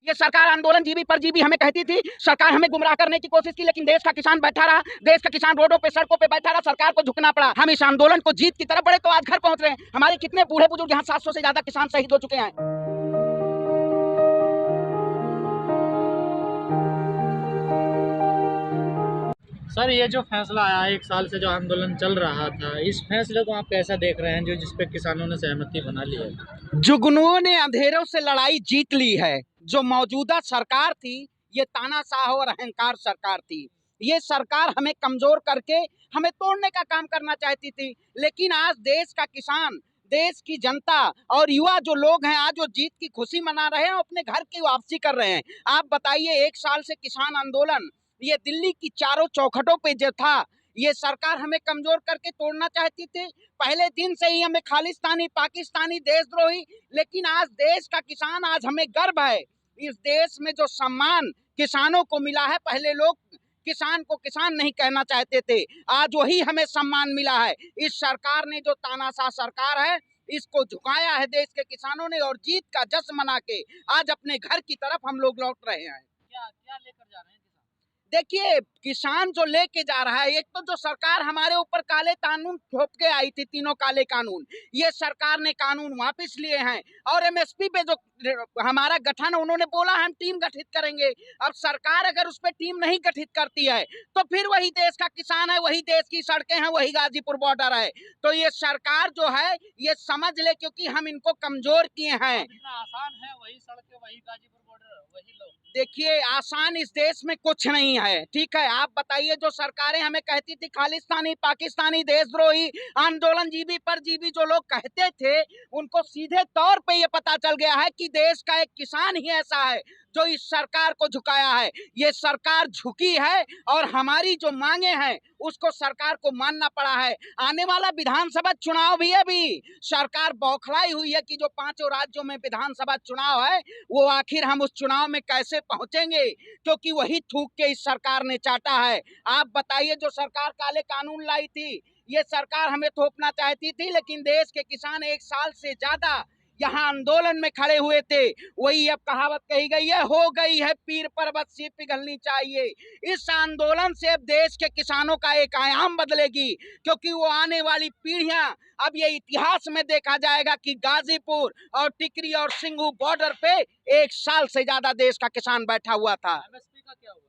ये सरकार आंदोलन जीबी पर जीबी हमें कहती थी, सरकार हमें गुमराह करने की कोशिश की, लेकिन देश का किसान बैठा रहा, देश का किसान रोडों पे सड़कों पे बैठा रहा, सरकार को झुकना पड़ा। हम इस आंदोलन को जीत की तरफ बढ़े तो आज घर पहुंच रहे हैं। हमारे कितने बूढ़े बुजुर्ग यहाँ 700 से ज्यादा किसान शहीद हो चुके हैं। सर, ये जो फैसला आया, 1 साल से जो आंदोलन चल रहा था, इस फैसले को आप कैसा देख रहे हैं, जो जिसपे किसानों ने सहमति बना ली है? जुगनुओं ने अंधेरों से लड़ाई जीत ली है। जो मौजूदा सरकार थी, ये तानाशाह और अहंकार सरकार थी। ये सरकार हमें कमजोर करके हमें तोड़ने का काम करना चाहती थी, लेकिन आज देश का किसान, देश की जनता और युवा जो लोग हैं, आज वो जीत की खुशी मना रहे हैं, अपने घर की वापसी कर रहे हैं। आप बताइए, 1 साल से किसान आंदोलन ये दिल्ली की चारों चौखटों पे जो था, ये सरकार हमें कमजोर करके तोड़ना चाहती थी। पहले दिन से ही हमें खालिस्तानी, पाकिस्तानी, देशद्रोही, लेकिन आज देश का किसान, आज हमें गर्व है। इस देश में जो सम्मान किसानों को मिला है, पहले लोग किसान को किसान नहीं कहना चाहते थे, आज वही हमें सम्मान मिला है। इस सरकार ने, जो तानाशाह सरकार है, इसको झुकाया है देश के किसानों ने, और जीत का जश्न मना के आज अपने घर की तरफ हम लोग लौट रहे हैं। क्या क्या लेकर जा रहे हैं? देखिए, किसान जो लेके जा रहा है, एक तो जो सरकार हमारे ऊपर काले कानून थोप के आई थी, तीनों काले कानून, ये सरकार ने कानून वापस लिए हैं। और एमएसपी पे जो हमारा गठन, उन्होंने बोला हम टीम गठित करेंगे। अब सरकार अगर उस पर टीम नहीं गठित करती है, तो फिर वही देश का किसान है, वही देश की सड़कें हैं, वही गाजीपुर बॉर्डर है। तो ये सरकार जो है, ये समझ ले, क्योंकि हम इनको कमजोर किए हैं। इतना आसान है, वही सड़कें, वही गाजीपुर बॉर्डर, वही लोग। देखिए, आसान इस देश में कुछ नहीं है, ठीक है। आप बताइए, जो सरकारें हमें कहती थी खालिस्तानी, पाकिस्तानी, देशद्रोही, आंदोलन जीबी पर जीबी जो लोग कहते थे, उनको सीधे तौर पे ये पता चल गया है कि देश का एक किसान ही ऐसा है जो इस सरकार को झुकाया है। ये सरकार झुकी है, और हमारी जो मांगे हैं उसको सरकार को मानना पड़ा है। आने वाला विधानसभा चुनाव भी अभी सरकार बौखलाई हुई है कि जो 5 राज्यों में विधानसभा चुनाव है, वो आखिर हम उस चुनाव में कैसे पहुंचेंगे, क्योंकि वही थूक के इस सरकार ने चाटा है। आप बताइए, जो सरकार काले कानून लाई थी, ये सरकार हमें थोपना चाहती थी, लेकिन देश के किसान 1 साल से ज्यादा यहाँ आंदोलन में खड़े हुए थे। वही अब कहावत कही गई है, हो गई है पीर पर्वत सी पिघलनी चाहिए। इस आंदोलन से अब देश के किसानों का एक आयाम बदलेगी, क्योंकि वो आने वाली पीढ़ियां, अब ये इतिहास में देखा जाएगा कि गाजीपुर और टिकरी और सिंघू बॉर्डर पे 1 साल से ज्यादा देश का किसान बैठा हुआ था। एमएसपी का क्या हुआ?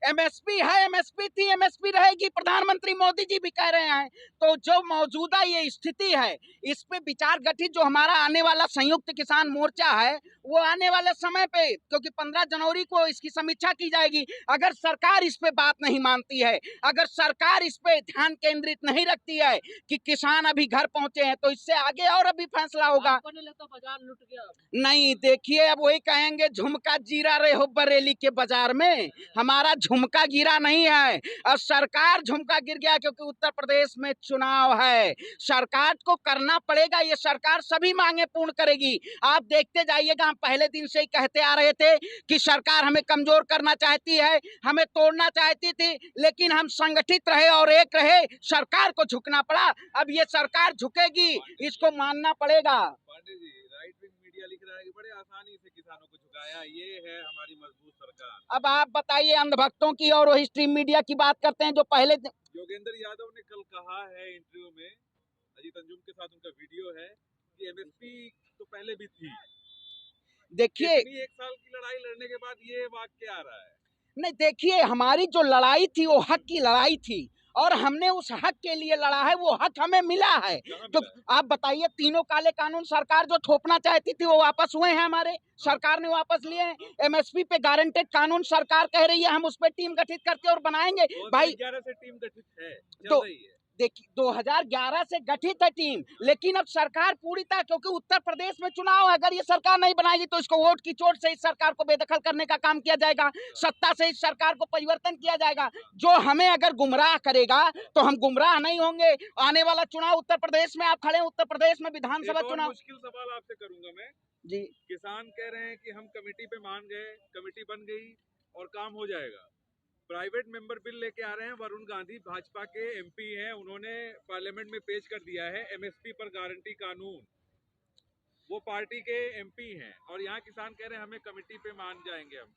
एमएसपी है, एमएसपी थी, एमएसपी रहेगी, प्रधानमंत्री मोदी जी भी कह रहे हैं। तो जो मौजूदा ये स्थिति है, इस पे विचार गठित जो हमारा आने वाला संयुक्त किसान मोर्चा है, वो आने वाले समय पे, क्योंकि 15 जनवरी को इसकी समीक्षा की जाएगी। अगर सरकार इस पे बात नहीं मानती है, अगर सरकार इस पे ध्यान केंद्रित नहीं रखती है कि किसान अभी घर पहुंचे हैं, तो इससे आगे और अभी फैसला होगा। तो बाजार लुट गया। नहीं, देखिए, अब वही कहेंगे, झुमका जीरा रहे हो बरेली के बाजार में, हमारा झुमका गिरा नहीं है। और सरकार झुमका गिर गया क्योंकि उत्तर प्रदेश में चुनाव है। सरकार को करना पड़ेगा, ये सरकार सभी मांगे पूर्ण करेगी। आप देखते जाइएगा, हम पहले दिन से ही कहते आ रहे थे कि सरकार हमें कमजोर करना चाहती है, हमें तोड़ना चाहती थी, लेकिन हम संगठित रहे और एक रहे, सरकार को झुकना पड़ा। अब ये सरकार झुकेगी, इसको मानना पड़ेगा। Pandey ji, right wing media लिख रहा है कि बड़े आसानी से किसानों को झुकाया, ये है हमारी मजबूत सरकार। अब आप बताइए, अंधभक्तों की और वही स्ट्रीम मीडिया की बात करते हैं जो पहले। योगेंद्र यादव ने कल कहा है इंटरव्यू में, अजीत अंजुम के साथ उनका वीडियो है, कि एमएसपी तो पहले भी थी। देखिए, 1 साल की लड़ाई लड़ने के बाद ये वाक्य आ रहा है। नहीं, देखिए, हमारी जो लड़ाई थी वो हक की लड़ाई थी, और हमने उस हक के लिए लड़ा है, वो हक हमें मिला है। तो आप बताइए, तीनों काले कानून सरकार जो थोपना चाहती थी, वो वापस हुए हैं हमारे, सरकार ने वापस लिए हैं। एमएसपी पे गारंटेड कानून सरकार कह रही है हम उस पर टीम गठित करके और बनाएंगे। भाई, 2011 से टीम गठित है, चल तो रही है। देखिए, 2011 से गठित है टीम, लेकिन अब सरकार पूरी तरह, क्योंकि उत्तर प्रदेश में चुनाव है, अगर ये सरकार नहीं बनाएगी तो इसको वोट की चोट से इस सरकार को बेदखल करने का काम किया जाएगा, सत्ता से इस सरकार को परिवर्तन किया जाएगा। जो हमें अगर गुमराह करेगा तो हम गुमराह नहीं होंगे। आने वाला चुनाव उत्तर प्रदेश में, आप खड़े हैं उत्तर प्रदेश में विधानसभा चुनाव। मुश्किल सवाल आपसे करूंगा मैं जी, किसान कह रहे हैं कि हम कमेटी पे मान गए, कमेटी बन गई और काम हो जाएगा। प्राइवेट मेंबर बिल लेके आ रहे हैं, वरुण गांधी भाजपा के एमपी हैं, उन्होंने पार्लियामेंट में पेश कर दिया है एमएसपी पर गारंटी कानून। वो पार्टी के एमपी हैं और यहाँ किसान कह रहे हैं हमें कमेटी पे मान जाएंगे हम।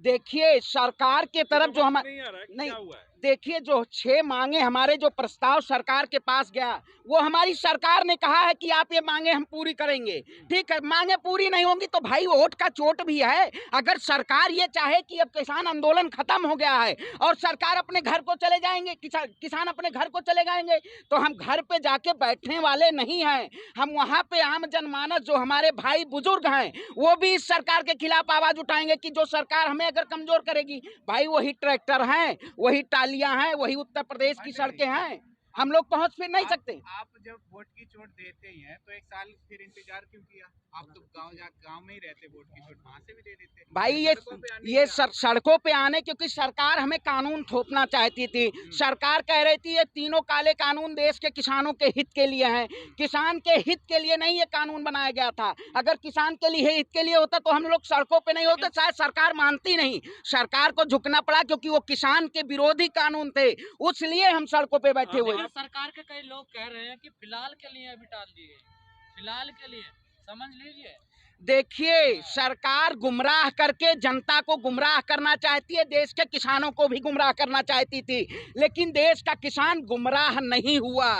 देखिए सरकार के तरफ जो हम नहीं आ रहा है कि नहीं क्या हुआ है? देखिए जो 6 मांगे हमारे जो प्रस्ताव सरकार के पास गया वो हमारी सरकार ने कहा है कि आप ये मांगे हम पूरी करेंगे। ठीक है, मांगे पूरी नहीं होंगी तो भाई वोट का चोट भी है। अगर सरकार ये चाहे कि अब किसान आंदोलन खत्म हो गया है और सरकार अपने घर को चले जाएंगे, किसान अपने घर को चले जाएंगे, तो हम घर पे जाके बैठने वाले नहीं हैं। हम वहाँ पे आम जनमानस जो हमारे भाई बुजुर्ग हैं वो भी इस सरकार के खिलाफ आवाज उठाएंगे कि जो सरकार हमें अगर कमजोर करेगी, भाई वही ट्रैक्टर हैं, वही टालियां हैं, वही उत्तर प्रदेश की सड़कें हैं, हम लोग पहुंच फिर नहीं सकते। आप जब वोट की चोट देते ही हैं तो एक साल फिर इंतजार क्यों किया? आप तो गांव में ही रहते, वोट की चोट वहां से भी दे देते भाई ये सड़कों पे आने क्योंकि सरकार हमें कानून थोपना चाहती थी। सरकार कह रही थी ये तीनों काले कानून देश के किसानों के हित के लिए हैं, किसान के हित के लिए नहीं ये कानून बनाया गया था। अगर किसान के लिए हित के लिए होता तो हम लोग सड़कों पे नहीं होते। शायद सरकार मानती नहीं, सरकार को झुकना पड़ा क्योंकि वो किसान के विरोधी कानून थे, इसलिए हम सड़कों पे बैठे हुए। सरकार के कई लोग कह रहे हैं कि फिलहाल के लिए अभी टाल दिए, फिलहाल के लिए समझ लीजिए। देखिए सरकार गुमराह करके जनता को गुमराह करना चाहती है, देश के किसानों को भी गुमराह करना चाहती थी, लेकिन देश का किसान गुमराह नहीं हुआ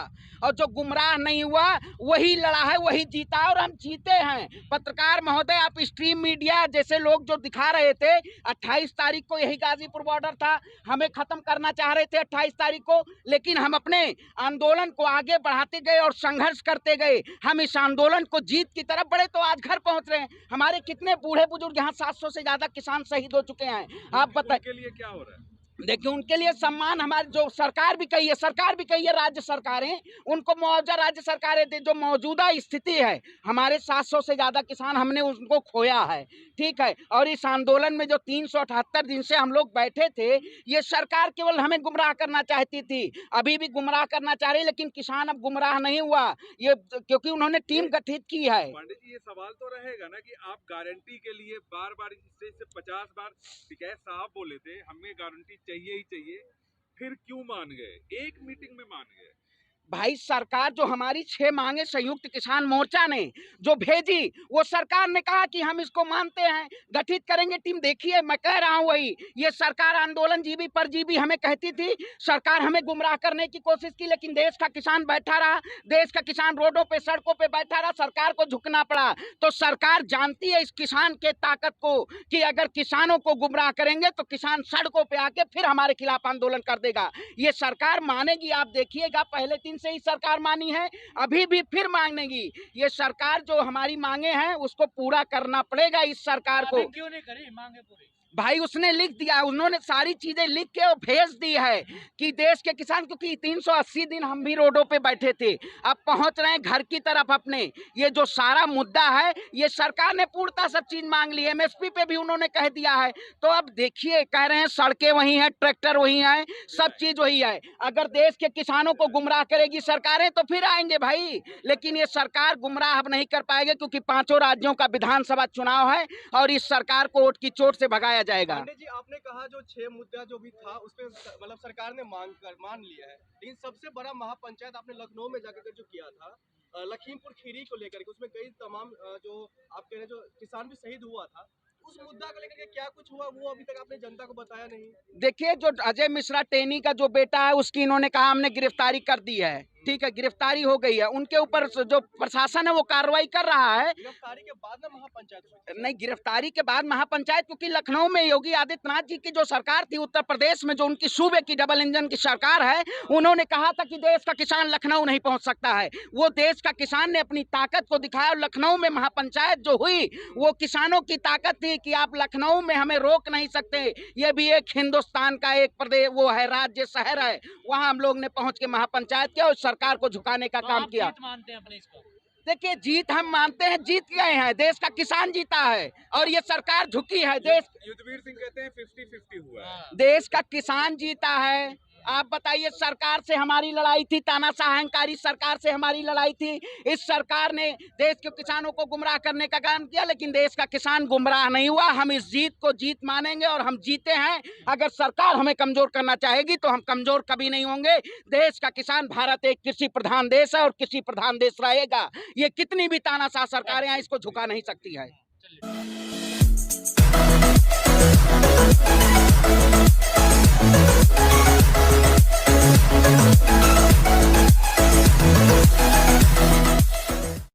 और जो गुमराह नहीं हुआ वही लड़ा है, वही जीता और हम जीते हैं। पत्रकार महोदय, आप स्ट्रीम मीडिया जैसे लोग जो दिखा रहे थे 28 तारीख को यही गाजीपुर बॉर्डर था, हमें खत्म करना चाह रहे थे 28 तारीख को, लेकिन हम अपने आंदोलन को आगे बढ़ाते गए और संघर्ष करते गए। हम इस आंदोलन को जीत की तरफ बढ़े तो आज घर पहुंच रहे हैं। हमारे कितने बूढ़े बुजुर्ग यहाँ 700 से ज्यादा किसान शहीद हो चुके हैं। आप बताइए के लिए क्या हो रहा है? देखिए उनके लिए सम्मान, हमारी जो सरकार भी कही है राज्य सरकारें उनको मुआवजा राज्य सरकारें दे। जो मौजूदा स्थिति है हमारे 700 से ज्यादा किसान हमने उनको खोया है। ठीक है, और इस आंदोलन में जो 378 दिन से हम लोग बैठे थे, ये सरकार केवल हमें गुमराह करना चाहती थी, अभी भी गुमराह करना चाह रही, लेकिन किसान अब गुमराह नहीं हुआ ये क्योंकि उन्होंने टीम गठित की है। पांडे जी, ये सवाल तो रहेगा ना कि आप गारंटी के लिए बार बार इससे 50 बार टिकैत साहब बोले थे हमें गारंटी चाहिए ही चाहिए, फिर क्यों मान गए? एक मीटिंग में मान गए। भाई सरकार जो हमारी 6 मांगे संयुक्त किसान मोर्चा ने जो भेजी, वो सरकार ने कहा कि हम इसको मानते हैं, गठित करेंगे टीम। देखिए मैं कह रहा हूँ वही, ये सरकार आंदोलन जीबी पर जीबी हमें कहती थी, सरकार हमें गुमराह करने की कोशिश की, लेकिन देश का किसान बैठा रहा, देश का किसान रोडों पे सड़कों पे बैठा रहा, सरकार को झुकना पड़ा। तो सरकार जानती है इस किसान के ताकत को कि अगर किसानों को गुमराह करेंगे तो किसान सड़कों पे आके फिर हमारे खिलाफ आंदोलन कर देगा। ये सरकार मानेगी, आप देखिएगा, पहले दिन से ही सरकार मानी है, अभी भी फिर मांगेगी। ये सरकार जो हमारी मांगे हैं उसको पूरा करना पड़ेगा इस सरकार को। क्यों नहीं करी मांगे पूरी? भाई उसने लिख दिया, उन्होंने सारी चीजें लिख के और भेज दी है कि देश के किसान, क्योंकि 380 दिन हम भी रोडों पे बैठे थे, अब पहुंच रहे हैं घर की तरफ अपने। ये जो सारा मुद्दा है ये सरकार ने पूर्णतः सब चीज मांग ली है, एमएसपी पे भी उन्होंने कह दिया है। तो अब देखिए कह रहे हैं सड़कें वही हैं, ट्रैक्टर वही हैं, सब चीज वही है। अगर देश के किसानों को गुमराह करेगी सरकारें तो फिर आएंगे भाई, लेकिन ये सरकार गुमराह अब नहीं कर पाएगी क्योंकि 5 राज्यों का विधानसभा चुनाव है और इस सरकार को वोट की चोट से भगाया जाएगा। पांडे जी, आपने कहा जो 6 मुद्दा जो भी था उस पे मतलब सरकार ने मान लिया है, लेकिन सबसे बड़ा महापंचायत आपने लखनऊ में जाकर जो किया था लखीमपुर खीरी को लेकर के, उसमें कई तमाम जो आप कह रहे जो किसान भी शहीद हुआ था, उस मुद्दा को लेकर के क्या कुछ हुआ वो अभी तक आपने जनता को बताया नहीं। देखिए जो अजय मिश्रा टेनी का जो बेटा है उसकी इन्होंने कहा हमने गिरफ्तारी कर दी है, ठीक है, गिरफ्तारी हो गई है, उनके ऊपर जो प्रशासन है वो कार्रवाई कर रहा है। गिरफ्तारी के बाद ना महापंचायत नहीं, गिरफ्तारी के बाद महापंचायत, क्योंकि लखनऊ में योगी आदित्यनाथ जी की जो सरकार थी, उत्तर प्रदेश में जो उनकी सूबे की डबल इंजन की सरकार है, उन्होंने कहा था कि देश का किसान लखनऊ नहीं पहुंच सकता है। वो देश का किसान ने अपनी ताकत को दिखाया और लखनऊ में महापंचायत जो हुई वो किसानों की ताकत थी कि आप लखनऊ में हमें रोक नहीं सकते। ये भी एक हिंदुस्तान का एक प्रदेश वो है, राज्य शहर है, वहां हम लोग ने पहुंच के महापंचायत किया और सरकार को झुकाने का काम किया। मानते हैं अपने इसको? देखिए जीत हम मानते हैं, जीत गए हैं, देश का किसान जीता है और ये सरकार झुकी है। देश युद्धवीर सिंह कहते हैं 50-50 हुआ है। देश का किसान जीता है, आप बताइए, सरकार से हमारी लड़ाई थी, तानाशाह अहंकारी सरकार से हमारी लड़ाई थी। इस सरकार ने देश के किसानों को गुमराह करने का काम किया, लेकिन देश का किसान गुमराह नहीं हुआ। हम इस जीत को जीत मानेंगे और हम जीते हैं। अगर सरकार हमें कमजोर करना चाहेगी तो हम कमजोर कभी नहीं होंगे। देश का किसान, भारत एक कृषि प्रधान देश है और कृषि प्रधान देश रहेगा। ये कितनी भी तानाशाह सरकारें हैं, इसको झुका नहीं सकती है।